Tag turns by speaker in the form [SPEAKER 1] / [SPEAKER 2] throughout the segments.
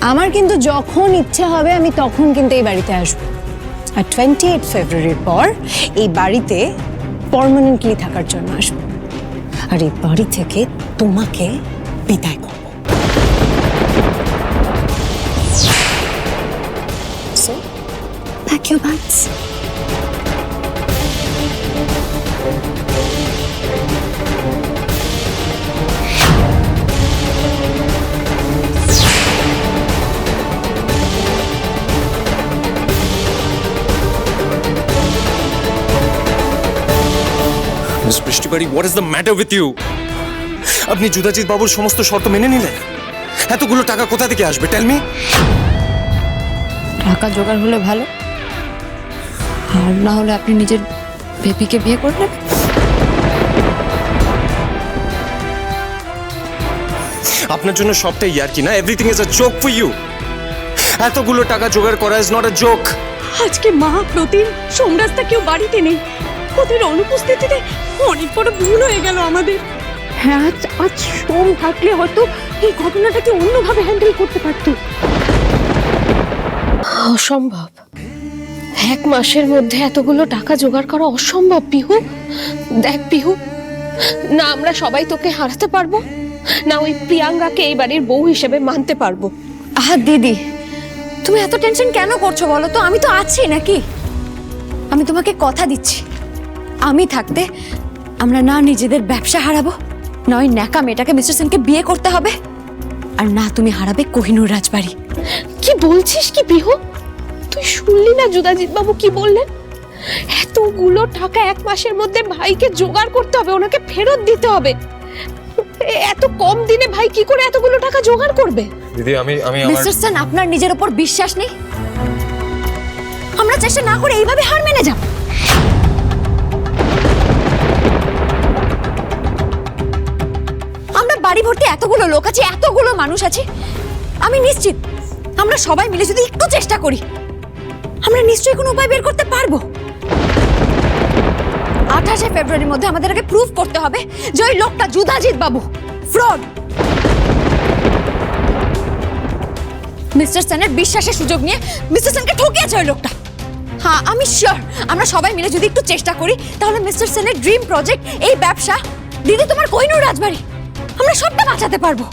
[SPEAKER 1] আমার কিন্তু যখন ইচ্ছে হবে আমি তখন কিন্তু এই বাড়িতে আসবো। আর 28 ফেব্রুয়ারির পর এই বাড়িতে পার্মানেন্টলি থাকার জন্য আসবো, আর এই বাড়ি থেকে তোমাকে বিদায় করবো। So, pack your bags.
[SPEAKER 2] Miss বৃষ্টিবাড়ি, what is the matter with you? আপনি যুদাজিৎ বাবুর সমস্ত শর্ত মেনে নিলেন? এতগুলো টাকা কোথা থেকে আসবে, টেল মি?
[SPEAKER 3] টাকা জোগাড় হলে ভালো, আর না হলে আপনি নিজের বেবিকে বিয়ে করবেন।
[SPEAKER 2] আপনার জন্য সবটাই ইয়ার্কি না? Everything is a joke for you. এতগুলো টাকা জোগাড় করা ইজ নট আ জোক।
[SPEAKER 4] আজকে মা, প্রতিম, সোমরাজটা কেউ বাড়িতে নেই। ওদের অনুপস্থিতিতে অনেক বড় ভুল হয়ে গেল আমাদের। হ্যাঁ, আজ সোম থাকলে হয়তো এই ঘটনাটাকে অন্যভাবে হ্যান্ডেল করতে পারতো।
[SPEAKER 3] অসম্ভব, 1 মাসের মধ্যে এতগুলো টাকা জোগাড় করা অসম্ভব। পিহু, দেখ পিহু, না আমরা সবাই তোকে হারাতে পারবো, না ওই প্রিয়াঙ্গাকে এই বাড়ির বউ হিসেবে মানতে পারবো।
[SPEAKER 1] আহা দিদি, তুমি এত টেনশন কেন করছো বলো তো? আমি তো আছি নাকি? আমি তোমাকে কথা দিচ্ছি, আমি থাকতে আমরা না নিজেদের ব্যবসা হারাবো, না ওই ন্যাকা মেয়েটাকে মিস্টার সেনকে বিয়ে করতে হবে, আর না তুমি হারাবে কোহিনূর রাজবাড়ি।
[SPEAKER 3] কি বলছিস কি পিহু? তুই শুনলি না যুদাজিৎ বাবু কি বললেন? এতগুলো টাকা 1 মাসের মধ্যে ভাইকে জোগাড় করতে হবে, ওনাকে ফেরত দিতে হবে। এত কম দিনে ভাই কি করে এতগুলো টাকা জোগাড় করবে?
[SPEAKER 2] দিদি, আমি
[SPEAKER 1] মিস্টার সেন, আপনার নিজের উপর বিশ্বাস নেই? আমরা চেষ্টা না করে এইভাবে হার মেনে যাব? আমরা বাড়ি ভর্তি এতগুলো লোক আছে, এতগুলো মানুষ আছে, আমি নিশ্চিত আমরা সবাই মিলে যদি একটু চেষ্টা করি আমরা নিশ্চয়ই কোনো উপায় বের করতে পারবো। 28 ফেব্রুয়ারির মধ্যে আমাদেরকে প্রুফ করতে হবে যে ওই লোকটা যুদাজিৎ বাবু ফ্রড। মিস্টার সেনের বিশ্বাসের সুযোগ নিয়ে মিস্টার সেনকে ঠকিয়েছে ওই লোকটা। হ্যাঁ, আমি শিওর আমরা সবাই মিলে যদি একটু চেষ্টা করি তাহলে মিস্টার সেনের ড্রিম প্রজেক্ট, এই ব্যবসা, দিদি তোমার কোহিনূর রাজবাড়ি, আমরা সবটা বাঁচাতে পারবো।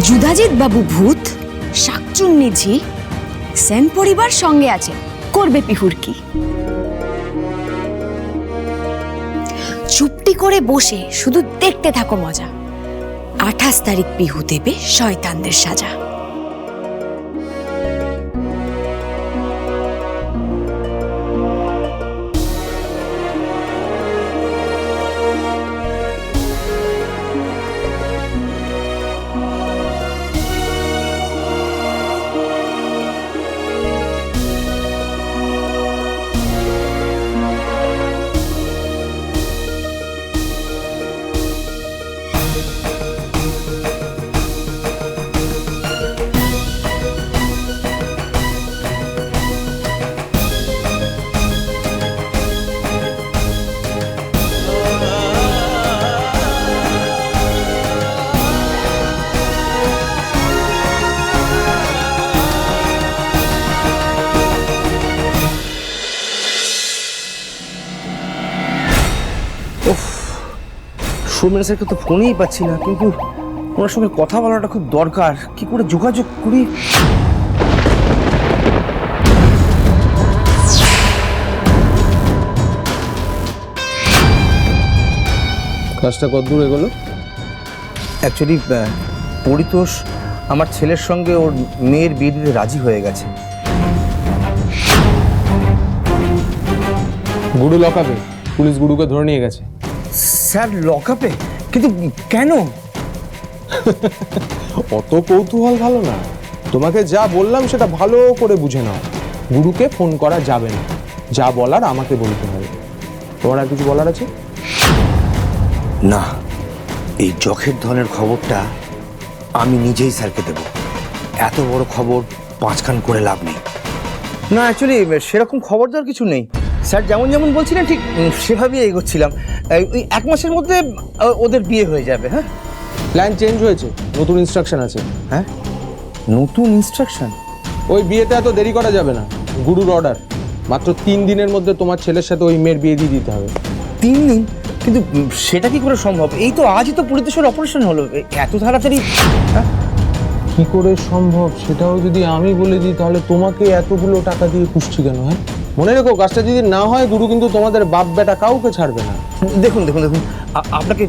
[SPEAKER 1] যুদাজিৎ বাবু ভূত, শাকচুন্নি ঝি, সেন পরিবার সঙ্গে আছে, করবে পিহুর কি? চুপটি করে বসে শুধু দেখতে থাকো মজা। 28 তারিখ পিহু দেবে শয়তানদের সাজা।
[SPEAKER 5] সৌমেন স্যারকে তো ফোনেই পাচ্ছি না, কিন্তু ওনার সঙ্গে কথা বলাটা খুব দরকার। কি করে যোগাযোগ করি?
[SPEAKER 6] কাজটা কত দূর এগোলো?
[SPEAKER 5] অ্যাকচুয়ালি পরিতোষ আমার ছেলের সঙ্গে ওর মেয়ের বিয়ে দিতে রাজি হয়ে গেছে।
[SPEAKER 6] গুরু লকআপে, পুলিশ গুরুকে ধরে নিয়ে গেছে।
[SPEAKER 5] স্যার লকআপে? কিন্তু কেন?
[SPEAKER 6] অত কৌতূহল ভালো না, তোমাকে যা বললাম সেটা ভালো করে বুঝে নাও। গুরুকে ফোন করা যাবে না, যা বলার আমাকে বলতে হবে। তোমার আর কিছু বলার আছে?
[SPEAKER 5] না, এই যখের ধনের খবরটা আমি নিজেই স্যারকে দেব। এত বড় খবর পাঁচখান করে লাভ নেই। না, অ্যাকচুয়ালি সেরকম খবর দেওয়ার কিছু নেই। স্যার যেমন যেমন বলছিলেন ঠিক সেভাবেই এগোচ্ছিলাম। ওই 1 মাসের মধ্যে ওদের বিয়ে হয়ে যাবে। হ্যাঁ,
[SPEAKER 6] প্ল্যান চেঞ্জ হয়েছে, নতুন ইনস্ট্রাকশন আছে।
[SPEAKER 5] হ্যাঁ, নতুন ইনস্ট্রাকশন?
[SPEAKER 6] ওই বিয়েতে এত দেরি করা যাবে না। গুরুর অর্ডার, মাত্র 3 দিনের মধ্যে তোমার ছেলের সাথে ওই মেয়ের বিয়ে দিয়ে দিতে হবে।
[SPEAKER 5] 3 দিন? কিন্তু সেটা কি করে সম্ভব? এই তো আজই তো পুরীতেশ্বর অপারেশন হলো, এত তাড়াতাড়ি? হ্যাঁ,
[SPEAKER 6] কি করে সম্ভব সেটাও যদি আমি বলে দিই তাহলে তোমাকে এতগুলো টাকা দিয়ে পুষছি কেন? হ্যাঁ, মনে রেখো, কাজটা যদি না হয় গুরু কিন্তু তোমাদের বাপ বেটা কাউকে ছাড়বে না।
[SPEAKER 5] দেখুন দেখুন দেখুন, আপনাকে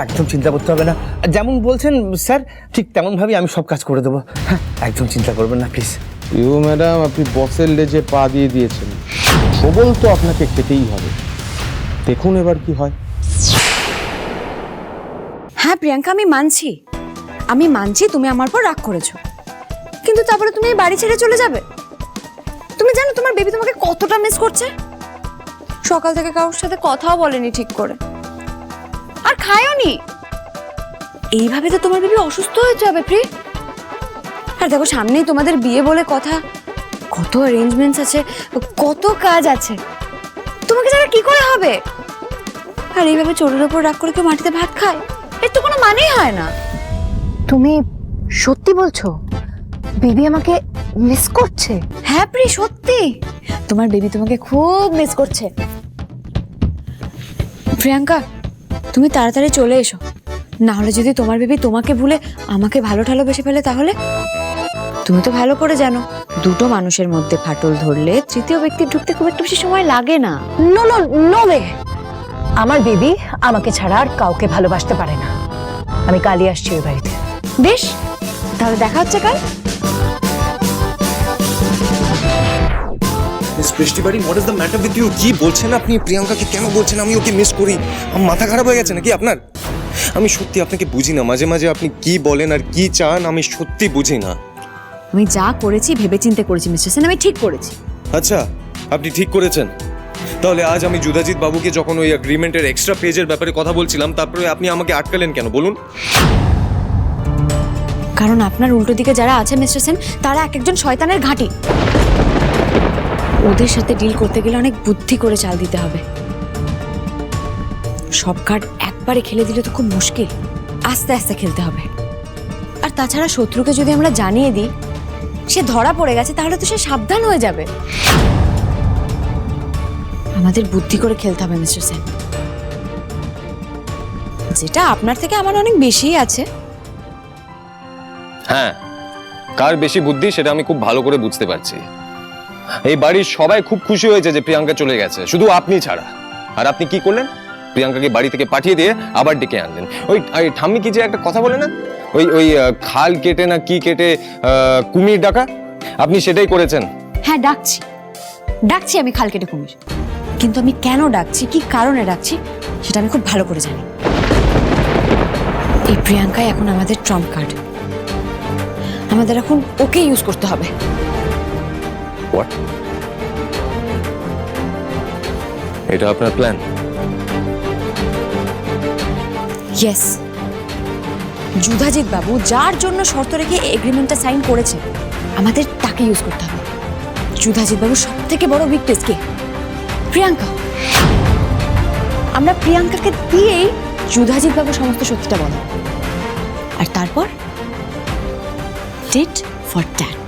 [SPEAKER 5] একদম চিন্তা করতে হবে না। যেমন বলছেন স্যার ঠিক তেমনভাবেই আমি সব কাজ করে দেবো। হ্যাঁ, একদম চিন্তা করবেন না প্লিজ।
[SPEAKER 6] ইউ ম্যাডাম, আপনি বসের লেজে পা দিয়ে দিয়েছেন, সবল তো আপনাকে খেতেই হবে। দেখুন এবার কি হয়।
[SPEAKER 1] হ্যাঁ প্রিয়াঙ্কা, আমি মানছি তুমি আমার পর রাগ করেছো, কিন্তু তারপরে তুমি এই বাড়ি ছেড়ে চলে যাবে। তুমি জানো তোমার বেবি তোমাকে কতটা মিস করছে? সকাল থেকে কারোর সাথে কথাও বলেনি ঠিক করে, আর খায়ওনি। এইভাবে তো তোমার বেবি অসুস্থ হয়ে যাবে প্রি। আর দেখো সামনেই তোমাদের বিয়ে বলে কথা, কত অ্যারেঞ্জমেন্টস আছে, কত কাজ আছে, তোমাকে ছাড়া কি করে হবে? আর এইভাবে চোরের ওপর রাগ করে কেউ মাটিতে ভাত খায়? এর তো কোনো মানেই হয় না।
[SPEAKER 3] তুমি সত্যি বলছো বেবি আমাকে মিস করছে?
[SPEAKER 1] হ্যাঁ প্রি, সত্যি তোমার বেবি তোমাকে খুব মিস করছে। প্রিয়াঙ্কা, তুমি তাড়াতাড়ি চলে এসো, না হলে যদি তোমার বেবি তোমাকে ভুলে আমাকে ভালোবেসে ফেলে তাহলে? তুমি তো ভালো করে জানো, দুটো মানুষের মধ্যে ফাটল ধরলে তৃতীয় ব্যক্তি ঢুকতে খুব একটা বেশি সময় লাগে না।
[SPEAKER 3] নো নো নো ওয়ে, আমার বেবি আমাকে ছাড়া আর কাউকে ভালোবাসতে পারে না। আমি কালই আসছি ওই বাড়িতে।
[SPEAKER 1] বেশ, তাহলে দেখা হচ্ছে কাল।
[SPEAKER 2] বৃষ্টি বাড়ি, what is the matter with you? কি বলছেন আপনি? প্রিয়াঙ্কাকে কেন বলছেন আমি ওকে মিস করি? আমার মাথা খারাপ হয়ে গেছে নাকি আপনার? আমি সত্যি আপনাকে বুঝি না, মাঝে মাঝে আপনি কি বলেন আর কি চান আমি সত্যি বুঝি না।
[SPEAKER 1] আমি যা করেছি ভেবেচিন্তে করেছি মিস্টার সেন, আমি ঠিক করেছি।
[SPEAKER 2] আচ্ছা, আপনি ঠিক করেছেন। তাহলে আজ আমি যুধাজিৎ বাবুকে যখন ওই এগ্রিমেন্টের এক্সট্রা পেজের ব্যাপারে কথা বলছিলাম, তারপরে আপনি আমাকে আটকালেন কেন বলুন?
[SPEAKER 1] কারণ আপনার উল্টো দিকে যারা আছে মিস্টার সেন, তারা এক একজন শয়তানের ঘাঁটি। ওদের সাথে ডিল করতে গেলে অনেক বুদ্ধি করে চাল দিতে হবে। সব কার্ড একবারে খেলে দিলে তো খুব মুশকিল, আস্তে আস্তে খেলতে হবে। আর তাছাড়া শত্রুকে যদি আমরা জানিয়ে দিই সে ধরা পড়ে গেছে, তাহলে তো সে সাবধান হয়ে যাবে। আমাদের বুদ্ধি করে খেলতে হবে মিস্টার সেন, যেটা আপনার থেকে আমার অনেক বেশিই আছে।
[SPEAKER 2] হ্যাঁ, কার বেশি বুদ্ধি সেটা আমি খুব ভালো করে বুঝতে পারছি। এই বাড়ির সবাই খুব খুশি হয়েছে যে প্রিয়াঙ্কা চলে গেছে, শুধু আপনি ছাড়া। আর আপনি কি করলেন? প্রিয়াঙ্কাকে বাড়ি থেকে পাঠিয়ে দিয়ে আবার ডেকে আনলেন। ওই ঠাম্মি কি যে একটা কথা বলে না, ওই খাল কেটে না কি কেটে কুমির ডাকা, আপনি সেটাই করেছেন।
[SPEAKER 1] হ্যাঁ, ডাকছি আমি খাল কেটে কুমির, কিন্তু আমি কেন ডাকছি, কি কারণে ডাকছি সেটা আমি খুব ভালো করে জানি। এই প্রিয়াঙ্কাই এখন আমাদের ট্রাম্প কার্ড, আমাদের এখন ওকে ইউজ করতে হবে।
[SPEAKER 2] হোয়াট? এটা আপনার প্ল্যান?
[SPEAKER 1] ইয়েস, যুধাজিৎ বাবু যার জন্য শর্ত রেখে এগ্রিমেন্টটা সাইন করেছে, আমাদের তাকে ইউজ করতে হবে। যুধাজিৎ বাবুর সব থেকে বড় উইকনেস কে? প্রিয়াঙ্কা। আমরা প্রিয়াঙ্কাকে দিয়েই যুধাজিৎ বাবু সমস্ত সত্যিটা বলে, আর তারপর টিট ফর ট্যাট।